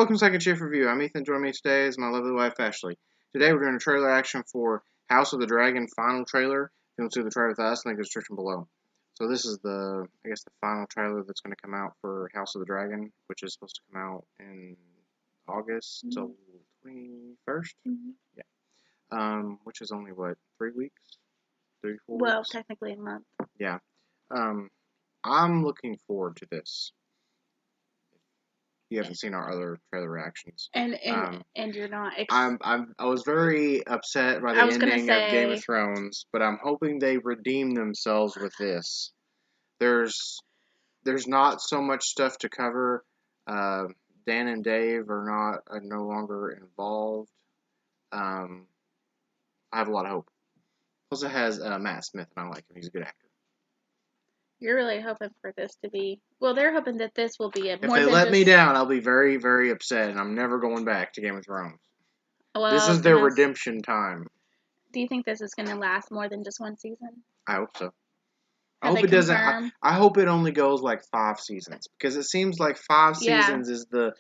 welcome to Second Shift Review. I'm Ethan. Joining me today is my lovely wife, Ashley. Today we're doing a trailer action for House of the Dragon final trailer. If you want to see the trailer with us, link in the description below. So this is the final trailer that's going to come out for House of the Dragon, which is supposed to come out in August till 21st. Which is only, 3 weeks? 3, 4 weeks? Well, technically a month. Yeah. I'm looking forward to this. You haven't seen our other trailer reactions. And you're not. I was very upset by the ending of Game of Thrones, but I'm hoping they redeem themselves with this. There's not so much stuff to cover. Dan and Dave are no longer involved. I have a lot of hope. Plus, it has Matt Smith, and I like him. He's a good actor. You're really hoping for this to be... Well, they're hoping that this will be If they let me down, I'll be very, very upset, and I'm never going back to Game of Thrones. Well, this is their redemption time. Do you think this is going to last more than just one season? I hope so. I hope it doesn't. I hope it only goes like 5 seasons, because it seems like 5 seasons is the...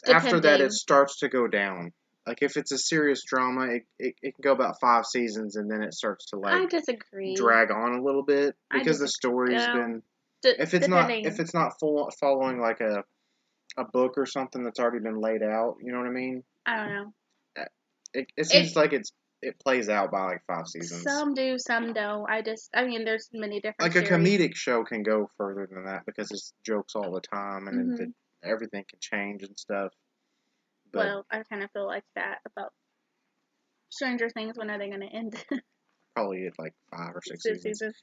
After that, it starts to go down. Like, if it's a serious drama, it can go about 5 seasons, and then it starts to, I disagree. Drag on a little bit, because the story's been... If it's not following, like, a book or something that's already been laid out, you know what I mean? I don't know. It seems like it plays out by, like, 5 seasons. Some do, some don't. There's many different Like, a comedic show can go further than that, because it's jokes all the time, and everything can change and stuff. But, well, I kind of feel like that about Stranger Things. When are they going to end? Probably at like 5 or 6 seasons.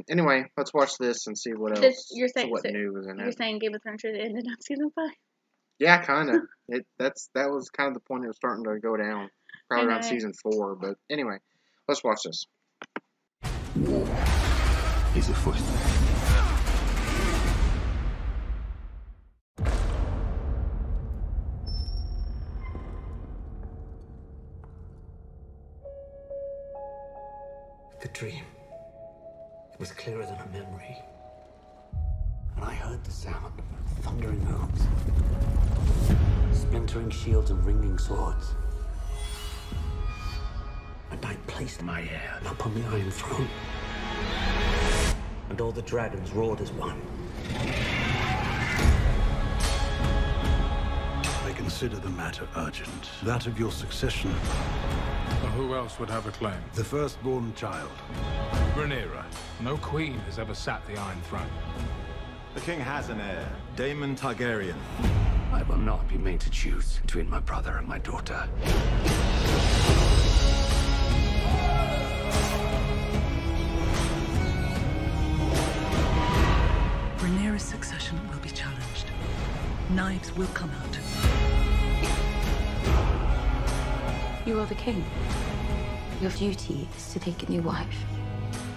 Anyway, let's watch this and see what else. What new is in it. You're saying Game of Thrones should have ended on season 5? Yeah, kind of. That was kind of the point it was starting to go down. Probably around season 4. But anyway, let's watch this. War is afoot. The dream. It was clearer than a memory. And I heard the sound of thundering hooves, splintering shields and ringing swords. And I placed my heir upon the Iron Throne. And all the dragons roared as one. I consider the matter urgent. That of your succession. Well, who else would have a claim? The firstborn child. Rhaenyra. No queen has ever sat the Iron Throne. The king has an heir, Daemon Targaryen. I will not be made to choose between my brother and my daughter. Rhaenyra's succession will be challenged. Knives will come out. You are the king. Your duty is to take a new wife.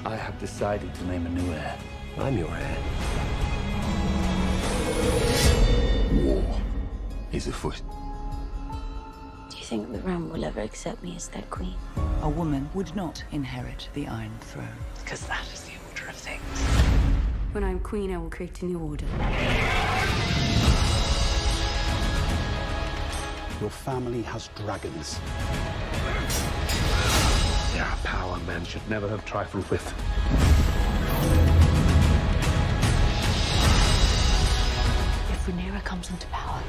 I have decided to name a new heir. I'm your heir. War is afoot. Do you think the realm will ever accept me as their queen? A woman would not inherit the Iron Throne, because that is the order of things. When I'm queen, I will create a new order. Your family has dragons. They are a power men should never have trifled with. If Rhaenyra comes into power,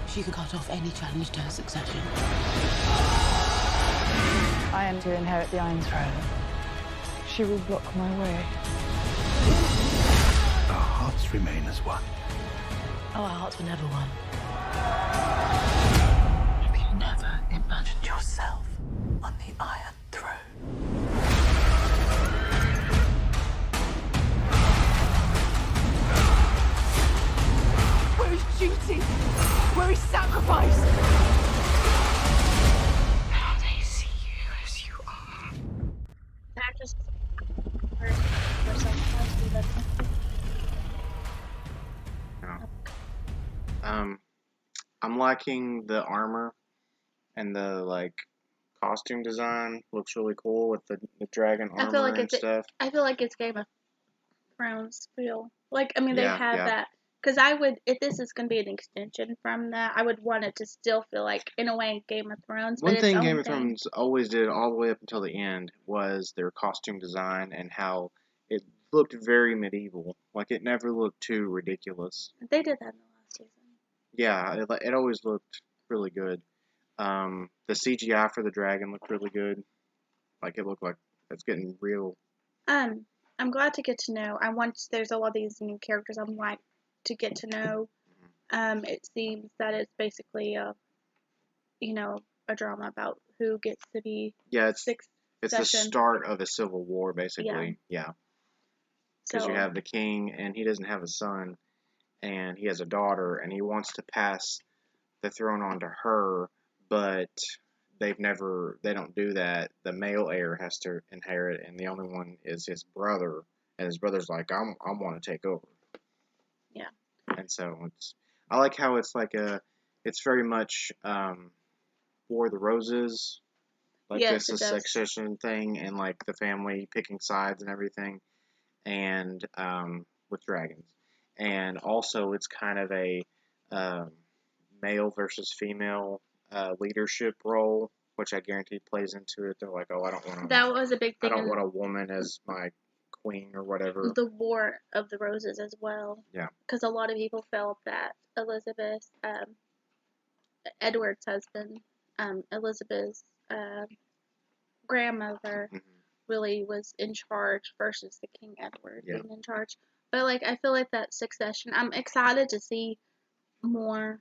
she could cut off any challenge to her succession. I am to inherit the Iron Throne. She will block my way. Our hearts remain as one. Oh, our hearts were never one. Have you never imagined yourself on the Iron Throne? Where is duty? Where is sacrifice? Now they see you as you are. That just... I'm liking the armor and the costume design. Looks really cool with the dragon armor and stuff. I feel like it's Game of Thrones feel. They have that Because I would, if this is going to be an extension from that, I would want it to still feel like, in a way, Game of Thrones. One but thing its Game own of thing. Thrones always did all the way up until the end was their costume design and how it looked very medieval. Like, it never looked too ridiculous. They did that in the last season. Yeah, it always looked really good. The CGI for the dragon looked really good. Like, it looked like it's getting real. I'm glad to get to know. There's a lot of these new characters I'm like to get to know. It seems that it's basically a drama about who gets to be Yeah, it's the succession. start of a civil war, basically. Yeah. Because you have the king, and he doesn't have a son, and he has a daughter, and he wants to pass the throne on to her, but they don't do that. The male heir has to inherit, and the only one is his brother, and his brother's like, I want to take over. Yeah. And so I like how it's like it's very much War of the Roses, like Yes, this it does. succession thing, and like the family picking sides and everything, and with dragons, and also it's kind of a male versus female leadership role, which I guarantee plays into it. They're like, oh, I don't want That was a big I thing don't in want a woman as my queen or whatever. the War of the Roses as well. Yeah. Because a lot of people felt that Elizabeth, Edward's husband, Elizabeth's grandmother, really was in charge versus the King Edward being in charge. But like, I feel like that succession. I'm excited to see more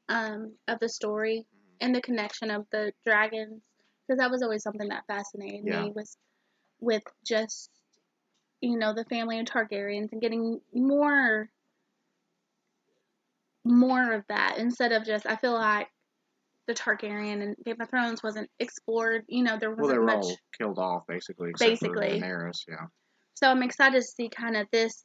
of the story and the connection of the dragons, because that was always something that fascinated me, was with just the family of Targaryens and getting more of that instead of just, I feel like the Targaryen and Game of Thrones wasn't explored. There wasn't They were much. all killed off basically, except for Daenerys. Yeah. So I'm excited to see kind of this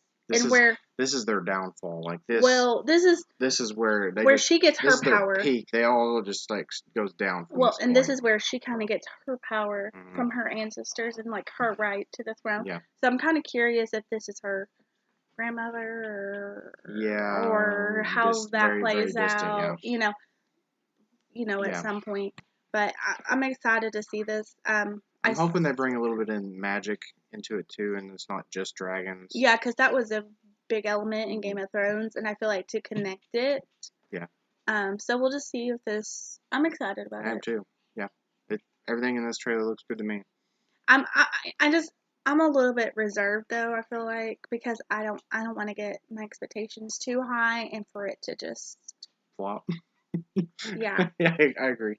is their downfall. Like this. Well, this is where she gets her power. Their peak. They all just like goes down. This is where she kind of gets her power from her ancestors and like her right to the throne. Yeah. So I'm kind of curious if this is her grandmother or how that plays out. Yeah. At some point. But I'm excited to see this. I'm hoping they bring a little bit of magic into it too, and it's not just dragons. Yeah, because that was a big element in Game of Thrones, and I feel like to connect it. Yeah. So we'll just see if this. I'm excited about it. I am too. Yeah. Everything in this trailer looks good to me. I'm a little bit reserved though. I feel like, because I don't want to get my expectations too high and for it to just flop. Yeah. Yeah, I agree.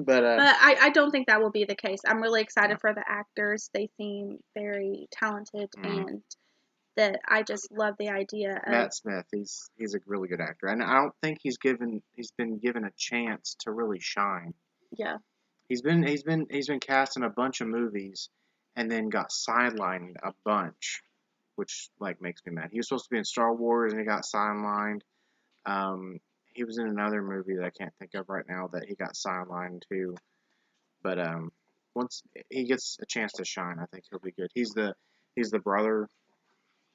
But I don't think that will be the case. I'm really excited for the actors. They seem very talented, and that I just love the idea of Matt Smith. He's a really good actor, and I don't think he's been given a chance to really shine. Yeah. He's been cast in a bunch of movies, and then got sidelined a bunch, which like makes me mad. He was supposed to be in Star Wars, and he got sidelined. He was in another movie that I can't think of right now that he got sidelined too. But once he gets a chance to shine, I think he'll be good. He's the brother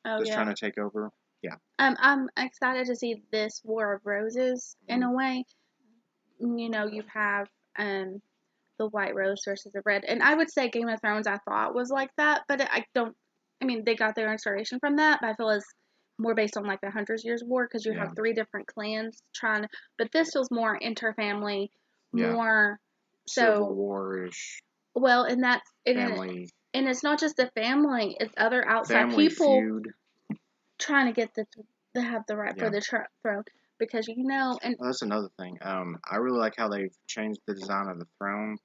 that's trying to take over. Yeah. I'm excited to see this War of Roses in a way. You have the white rose versus the red, and I would say Game of Thrones I thought was like that, but they got their inspiration from that, but I feel it's more based on like the Hundred Years' War, because you have 3 different clans but this feels more interfamily, more Civil War-ish. Well, and that's family, and it's not just the family; it's other outside family people feud. Trying to get to have the right for the throne, because and that's another thing. I really like how they've changed the design of the throne,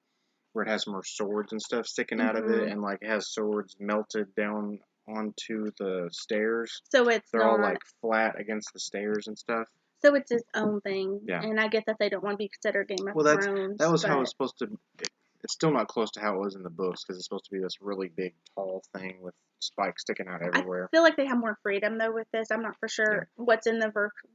where it has more swords and stuff sticking out of it, and like it has swords melted down onto the stairs. So they're all like flat against the stairs and stuff. So it's its own thing. Yeah. And I get that they don't want to be considered Game of Thrones. That was how it was supposed to. It's still not close to how it was in the books, because it's supposed to be this really big, tall thing with spikes sticking out everywhere. I feel like they have more freedom though with this. I'm not for sure what's in the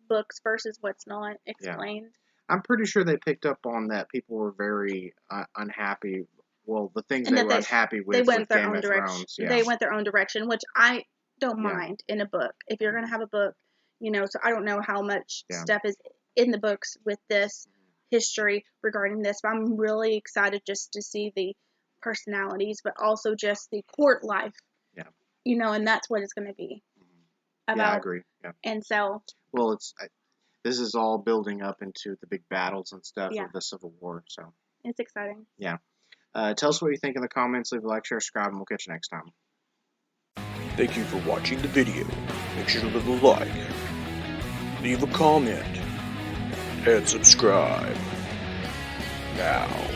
books versus what's not explained. I'm pretty sure they picked up on that. People were very unhappy. Well, the things they were unhappy with. They went their Game own of direction. Thrones, yeah. They went their own direction, which I don't mind in a book. If you're going to have a book, So I don't know how much Yeah. stuff is in the books with this history regarding this, but I'm really excited just to see the personalities, but also just the court life. Yeah. And that's what it's going to be about. Yeah, I agree. Yeah. And so, Well, this is all building up into the big battles and stuff Yeah. of the Civil War. So it's exciting. yeah. Tell us what you think in the comments. Leave a like, share, subscribe, and we'll catch you next time. Thank you for watching the video. Make sure to leave a like, leave a comment, and subscribe. Now.